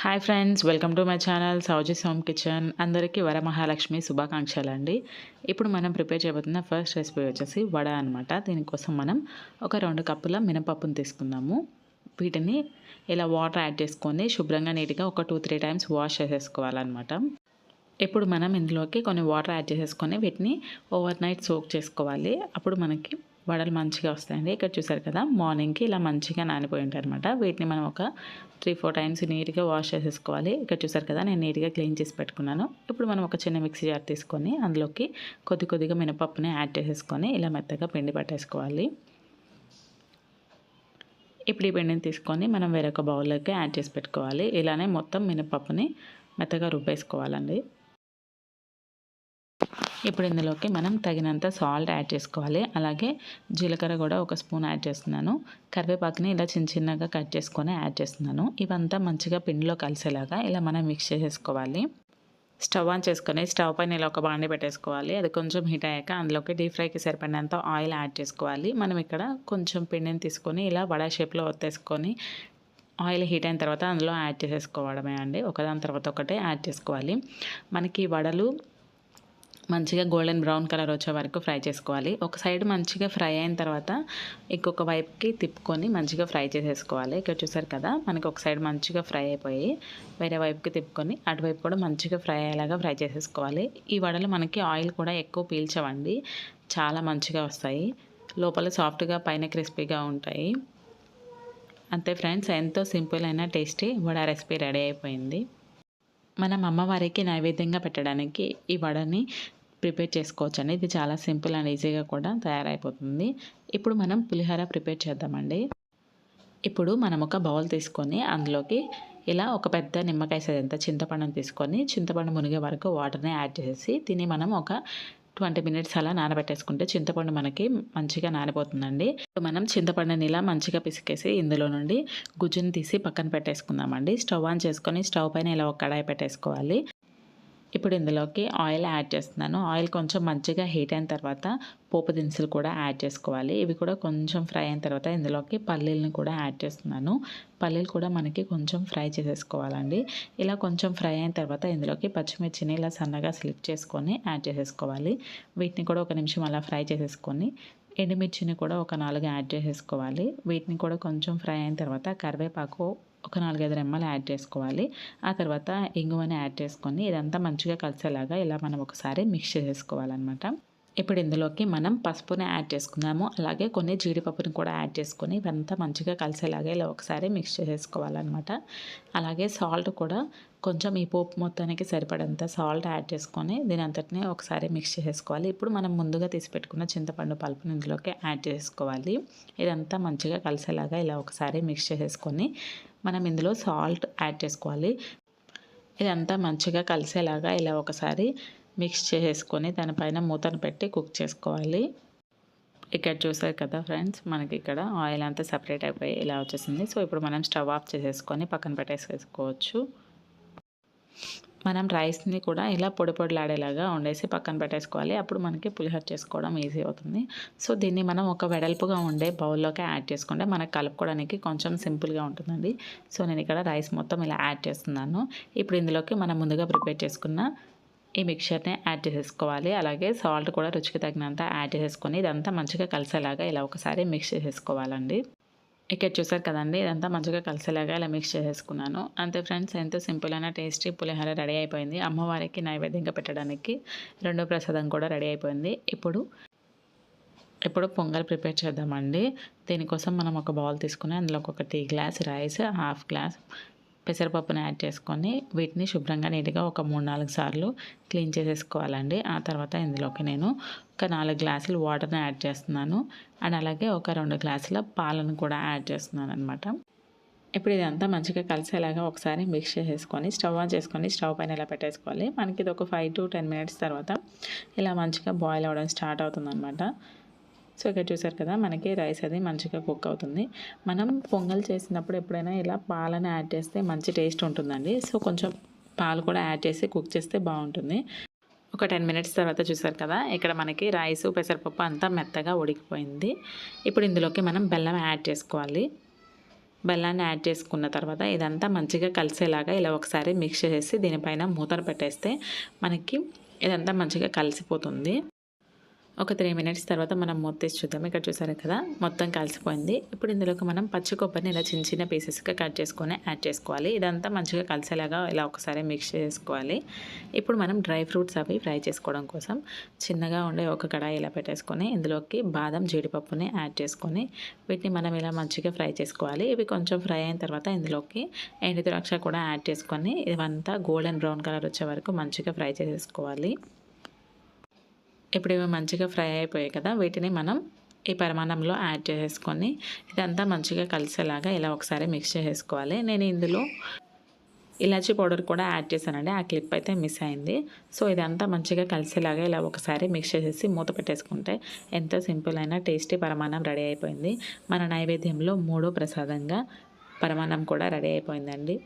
Hi friends, welcome to my channel Souji's home kitchen. అందరికీ వరమహాలక్ష్మి శుభాకాంక్షలు అండి. ఇప్పుడు మనం ప్రిపేర్ చేయబోతున్న ఫస్ట్ రెసిపీ వచ్చేసి వడ అనమాట. దీనికోసం మనం ఒక 2 కప్పుల మినపప్పును తీసుకుందాము. వీటిని ఇలా వాటర్ యాడ్ చేసుకొని శుభ్రంగా నీట్గా ఒక 2-3 టైమ్స్ వాష్ చేసేసుకోవాలన్నమాట. ఇప్పుడు మనం ఇందులోకి కొన్ని వాటర్ యాడ్ చేసేసుకొని వీటిని ఓవర్ నైట్ సోక్ చేసుకోవాలి. అప్పుడు మనకి వడలు మంచిగా వస్తాయండి. ఇక్కడ చూసారు కదా, మార్నింగ్కి ఇలా మంచిగా నానిపోయి ఉంటాయి అనమాట. వీటిని మనం ఒక 3-4 టైమ్స్ నీట్గా వాష్ చేసేసుకోవాలి. ఇక్కడ చూసారు కదా, నేను నీట్గా క్లీన్ చేసి పెట్టుకున్నాను. ఇప్పుడు మనం ఒక చిన్న మిక్సీ జార్ తీసుకొని అందులోకి కొద్దిగా మినపప్పుని యాడ్ చేసేసుకొని ఇలా మెత్తగా పిండి పట్టేసుకోవాలి. ఇప్పుడు ఈ పిండిని తీసుకొని మనం వేరొక బౌల్లోకి యాడ్ చేసి పెట్టుకోవాలి. ఇలానే మొత్తం మినపప్పుని మెత్తగా రుబ్బేసుకోవాలండి. ఇప్పుడు ఇందులోకి మనం తగినంత సాల్ట్ యాడ్ చేసుకోవాలి. అలాగే జీలకర్ర కూడా ఒక స్పూన్ యాడ్ చేస్తున్నాను. కరివేపాకుని ఇలా చిన్నగా కట్ చేసుకొని యాడ్ చేస్తున్నాను. ఇవంతా మంచిగా పిండిలో కలిసేలాగా ఇలా మనం మిక్స్ చేసేసుకోవాలి. స్టవ్ ఆన్ చేసుకొని స్టవ్ పైన ఇలా ఒక బాండి పెట్టేసుకోవాలి. అది కొంచెం హీట్ అయ్యాక అందులోకి డీప్ ఫ్రైకి సరిపడినంత ఆయిల్ యాడ్ చేసుకోవాలి. మనం ఇక్కడ కొంచెం పిండిని తీసుకొని ఇలా వడ షేప్లో ఒత్తేసుకొని ఆయిల్ హీట్ అయిన తర్వాత అందులో యాడ్ చేసేసుకోవడమే అండి. ఒకదాని తర్వాత ఒకటే యాడ్ చేసుకోవాలి. మనకి వడలు మంచిగా గోల్డెన్ బ్రౌన్ కలర్ వచ్చే వరకు ఫ్రై చేసుకోవాలి. ఒక సైడ్ మంచిగా ఫ్రై అయిన తర్వాత ఇంకొక వైపుకి తిప్పుకొని మంచిగా ఫ్రై చేసేసుకోవాలి. ఇక్కడ చూసారు కదా, మనకి ఒక సైడ్ మంచిగా ఫ్రై అయిపోయి వేరే వైపుకి తిప్పుకొని అటువైపు కూడా మంచిగా ఫ్రై అయ్యేలాగా ఫ్రై చేసేసుకోవాలి. ఈ వడలు మనకి ఆయిల్ కూడా ఎక్కువ పీల్చవండి, చాలా మంచిగా వస్తాయి. లోపల సాఫ్ట్గా పైన క్రిస్పీగా ఉంటాయి. అంతే ఫ్రెండ్స్, ఎంతో సింపుల్ అయిన టేస్టీ వడ రెసిపీ రెడీ అయిపోయింది. మనం అమ్మవారికి నైవేద్యంగా పెట్టడానికి ఈ వడని ప్రిపేర్ చేసుకోవచ్చండి. ఇది చాలా సింపుల్ అండ్ ఈజీగా కూడా తయారైపోతుంది. ఇప్పుడు మనం పులిహోర ప్రిపేర్ చేద్దామండి. ఇప్పుడు మనం ఒక బౌల్ తీసుకొని అందులోకి ఇలా ఒక పెద్ద నిమ్మకాయ సైజంత చింతపండుని తీసుకొని చింతపండు మునిగే వరకు వాటర్ని యాడ్ చేసేసి దీన్ని మనం ఒక 20 మినిట్స్ అలా నానబెట్టేసుకుంటే చింతపండు మనకి మంచిగా నానిపోతుందండి. మనం చింతపండుని ఇలా మంచిగా పిసికేసి ఇందులో నుండి గుజ్జుని తీసి పక్కన పెట్టేసుకుందామండి. స్టవ్ ఆన్ చేసుకొని స్టవ్ పైన ఇలా ఒక కడాయి పెట్టేసుకోవాలి. ఇప్పుడు ఇందులోకి ఆయిల్ యాడ్ చేస్తున్నాను. ఆయిల్ కొంచెం మంచిగా హీట్ అయిన తర్వాత పోపు దినుసులు కూడా యాడ్ చేసుకోవాలి. ఇవి కూడా కొంచెం ఫ్రై అయిన తర్వాత ఇందులోకి పల్లీలను కూడా యాడ్ చేస్తున్నాను. పల్లీలు కూడా మనకి కొంచెం ఫ్రై చేసేసుకోవాలండి. ఇలా కొంచెం ఫ్రై అయిన తర్వాత ఇందులోకి పచ్చిమిర్చిని ఇలా సన్నగా స్లిప్ చేసుకొని యాడ్ చేసేసుకోవాలి. వీటిని కూడా ఒక నిమిషం అలా ఫ్రై చేసేసుకొని ఎండుమిర్చిని కూడా ఒక 4 యాడ్ చేసేసుకోవాలి. వీటిని కూడా కొంచెం ఫ్రై అయిన తర్వాత కరివేపాకు ఒక 4-5 రెమ్మలు యాడ్ చేసుకోవాలి. ఆ తర్వాత ఇంగువని యాడ్ చేసుకొని ఇదంతా మంచిగా కలిసేలాగా ఇలా మనం ఒకసారి మిక్స్ చేసేసుకోవాలన్నమాట. ఇప్పుడు ఇందులోకి మనం పసుపుని యాడ్ చేసుకున్నాము. అలాగే కొన్ని జీడిపప్పుని కూడా యాడ్ చేసుకొని ఇవంతా మంచిగా కలిసేలాగా ఇలా ఒకసారి మిక్స్ చేసేసుకోవాలన్నమాట. అలాగే సాల్ట్ కూడా కొంచెం ఈ పోపు మొత్తానికి సరిపడంత సాల్ట్ యాడ్ చేసుకొని దీని అంతటిని ఒకసారి మిక్స్ చేసేసుకోవాలి. ఇప్పుడు మనం ముందుగా తీసి పెట్టుకున్న చింతపండు పలుపుని ఇందులోకి యాడ్ చేసుకోవాలి. ఇదంతా మంచిగా కలిసేలాగా ఇలా ఒకసారి మిక్స్ చేసేసుకొని మనం ఇందులో సాల్ట్ యాడ్ చేసుకోవాలి. ఇదంతా మంచిగా కలిసేలాగా ఇలా ఒకసారి మిక్స్ చేసేసుకొని దానిపైన మూతను పెట్టి కుక్ చేసుకోవాలి. ఇక్కడ చూసారు కదా ఫ్రెండ్స్, మనకి ఇక్కడ ఆయిల్ అంతా సపరేట్ అయిపోయి ఇలా వచ్చేసింది. సో ఇప్పుడు మనం స్టవ్ ఆఫ్ చేసేసుకొని పక్కన పెట్టేసుకోవచ్చు. మనం రైస్ని కూడా ఇలా పొడిలాడేలాగా వండేసి పక్కన పెట్టేసుకోవాలి. అప్పుడు మనకి పులిహోర చేసుకోవడం ఈజీ అవుతుంది. సో దీన్ని మనం ఒక వెడల్పుగా ఉండే బౌల్లోకి యాడ్ చేసుకుంటే మనకు కలుపుకోవడానికి కొంచెం సింపుల్గా ఉంటుందండి. సో నేను ఇక్కడ రైస్ మొత్తం ఇలా యాడ్ చేస్తున్నాను. ఇప్పుడు ఇందులోకి మనం ముందుగా ప్రిపేర్ చేసుకున్న ఈ మిక్చర్ని యాడ్ చేసేసుకోవాలి. అలాగే సాల్ట్ కూడా రుచికి తగినంత యాడ్ చేసేసుకొని ఇదంతా మంచిగా కలిసేలాగా ఇలా ఒకసారి మిక్స్ చేసేసుకోవాలండి. ఇక్కడ చూసారు కదండి, ఇదంతా మంచిగా కలిసేలాగా ఇలా మిక్స్ చేసేసుకున్నాను. అంతే ఫ్రెండ్స్, ఎంతో సింపుల్ అయిన టేస్టీ పులిహోర రెడీ అయిపోయింది. అమ్మవారికి నైవేద్యంగా పెట్టడానికి రెండో ప్రసాదం కూడా రెడీ అయిపోయింది. ఇప్పుడు పొంగల్ ప్రిపేర్ చేద్దామండి. దీనికోసం మనం ఒక బౌల్ తీసుకుని అందులోకి ఒక tea glass rice, half glass పెసరపప్పుని యాడ్ చేసుకొని వీటిని శుభ్రంగా నీట్గా ఒక 3-4 సార్లు క్లీన్ చేసేసుకోవాలండి. ఆ తర్వాత ఇందులోకి నేను ఒక 4 గ్లాసులు వాటర్ని యాడ్ చేస్తున్నాను. అండ్ అలాగే ఒక 2 గ్లాసుల పాలను కూడా యాడ్ చేస్తున్నాను అనమాట. ఇప్పుడు ఇదంతా మంచిగా కలిసేలాగా ఒకసారి మిక్స్ చేసేసుకొని స్టవ్ ఆన్ చేసుకొని స్టవ్ పైన ఇలా పెట్టేసుకోవాలి. మనకి ఇది ఒక 5-10 మినిట్స్ తర్వాత ఇలా మంచిగా బాయిల్ అవ్వడం స్టార్ట్ అవుతుందన్నమాట. సో ఇక్కడ చూసారు కదా, మనకి రైస్ అది మంచిగా కుక్ అవుతుంది. మనం పొంగల్ చేసినప్పుడు ఎప్పుడైనా ఇలా పాలను యాడ్ చేస్తే మంచి టేస్ట్ ఉంటుందండి. సో కొంచెం పాలు కూడా యాడ్ చేసి కుక్ చేస్తే బాగుంటుంది. ఒక 10 మినిట్స్ తర్వాత చూసారు కదా, ఇక్కడ మనకి రైసు పెసరపప్పు అంతా మెత్తగా ఉడికిపోయింది. ఇప్పుడు ఇందులోకి మనం బెల్లం యాడ్ చేసుకోవాలి. బెల్లాన్ని యాడ్ చేసుకున్న తర్వాత ఇదంతా మంచిగా కలిసేలాగా ఇలా ఒకసారి మిక్స్ చేసి దీనిపైన మూతను పెట్టేస్తే మనకి ఇదంతా మంచిగా కలిసిపోతుంది. ఒక 3 మినిట్స్ తర్వాత మనం మూత తీసి చూద్దాం. ఇక్కడ చూసారు కదా, మొత్తం కలిసిపోయింది. ఇప్పుడు ఇందులోకి మనం పచ్చి కొబ్బరిని ఇలా చిన్న చిన్న పీసెస్‌గా కట్ చేసుకొని యాడ్ చేసుకోవాలి. ఇదంతా మంచిగా కలిసేలాగా ఇలా ఒకసారి మిక్స్ చేసుకోవాలి. ఇప్పుడు మనం డ్రై ఫ్రూట్స్ అవి ఫ్రై చేసుకోవడం కోసం చిన్నగా ఉండే ఒక కడాయి ఇలా పెట్టేసుకొని ఇందులోకి బాదం, జీడిపప్పుని యాడ్ చేసుకొని వీటిని మనం ఇలా మంచిగా ఫ్రై చేసుకోవాలి. ఇవి కొంచెం ఫ్రై అయిన తర్వాత ఇందులోకి ఎండు ద్రాక్ష కూడా యాడ్ చేసుకొని ఇవంతా గోల్డెన్ బ్రౌన్ కలర్ వచ్చే వరకు మంచిగా ఫ్రై చేసేసుకోవాలి. ఇప్పుడు ఇవి మంచిగా ఫ్రై అయిపోయాయి కదా, వీటిని మనం ఈ పరిమాణంలో యాడ్ చేసేసుకొని ఇదంతా మంచిగా కలిసేలాగా ఇలా ఒకసారి మిక్స్ చేసేసుకోవాలి. నేను ఇందులో ఇలాచీ పౌడర్ కూడా యాడ్ చేశానండి, ఆ క్లిప్ అయితే మిస్ అయింది. సో ఇదంతా మంచిగా కలిసేలాగా ఇలా ఒకసారి మిక్స్ చేసేసి మూత పెట్టేసుకుంటే ఎంతో సింపుల్ అయిన టేస్టీ పరమాన్నం రెడీ అయిపోయింది. మన నైవేద్యంలో 3వ ప్రసాదంగా పరమాన్నం కూడా రెడీ అయిపోయిందండి.